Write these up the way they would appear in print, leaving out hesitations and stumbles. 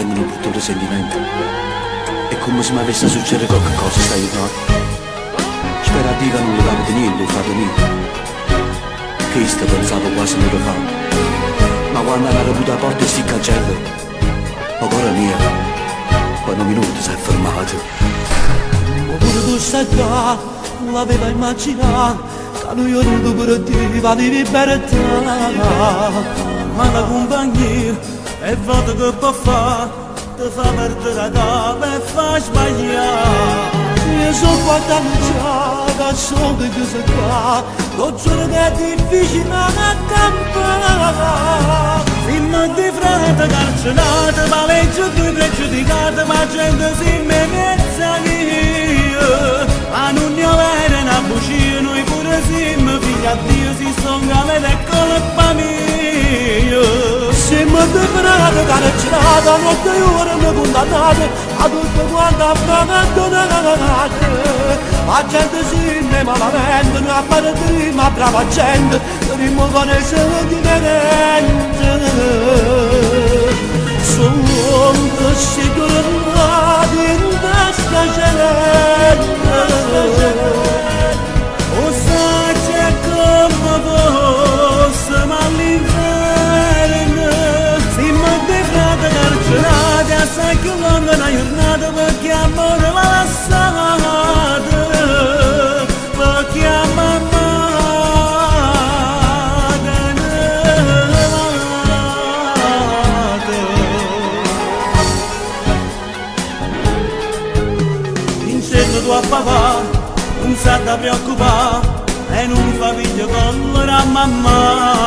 tengono un brutto sentimento. È come se mi avesse succedere qualcosa, stai no? Spero a dire che non lo capo di niente, frate mio. Questo pensavo quasi non lo fa. Ma quando hanno avuto la porta e si cancello, ma cuore mio, per un minuto si è fermato. Ho voluto stare qua, non l'avevo immaginato, che lui io non per te va di libertà. Ma la compagnia è volta che può fare, ti fa perdere la capa e fa sbagliare. Io sono 4 anni già, che sono di chiuso qua, con giorno che è difficile a campare. Fino di frate carcerate, valeggio due pregiudicate, ma gente si mezza io. A non avere una bucia, noi pure siamo figli a Dio, si sono galete e colpa mia. Siamo di frate carcerate, a notte e ore mi condannate, a tutto quanto abbandonate. La gente si ne malamente, noi a fare prima brava gente, dovremmo fare sentimenti. Sono sicurati in questa gente, o sai c'è come fosse, ma all'inferno siamo dei frati carcerati, assai che lunga una giornata perché amore va lasciata, perché amare tua papà non sa da preoccupare e non fa figlio con la mamma.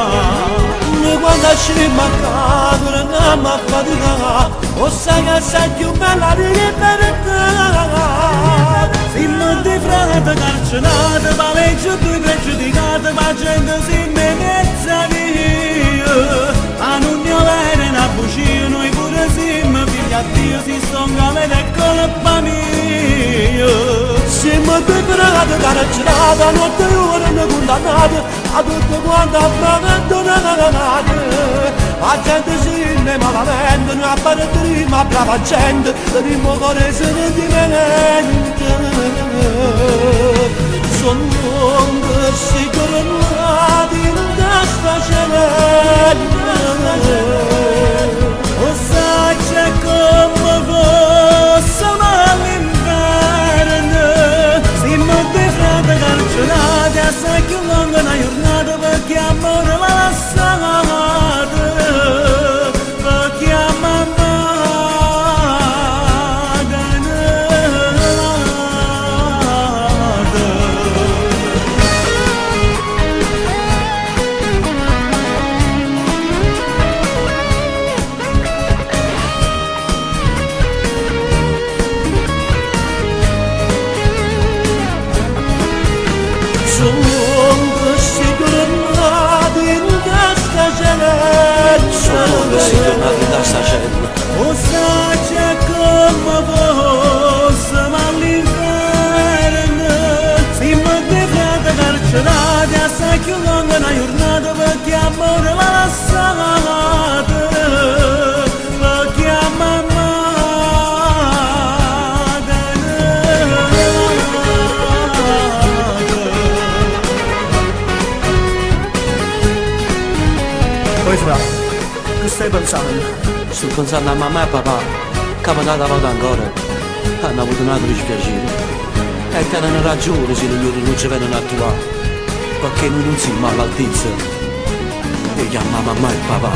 Noi quando scemo a casa non andiamo a faticare, o sai che sei più bella di libertà. Siamo di frate carcerate, valeggio due pregiudicate, ma gente si mezza via. A non avere una bucia, noi pure siamo figli a Dio, si sono galete e colpa mia. Siamo dei frate carcerati, a notte e ore mi condannate, a tutto quanto abbandonate. La gente si ne malamente, noi a fare prima brava gente, dovremmo fare sentimenti. Sono sicurati in questa gente, o sai c'è come fosse, ma all'inferno siamo dei frati carcerati, assai che lunga una giornata perché amore va lasciata, perché amare o sai c'è come fosse, ma all'inferno siamo dei frati carcerati, assai che lunga una giornata perché amore va lasciata, perché amare poi fra, che stai pensando? Sto pensando a mamma e papà, che mi hanno dato ancora, hanno avuto un altro dispiacere. E che hanno ragione se non ci vengono a trovare, perché noi non siamo all'altezza. E chiamiamo mamma e papà.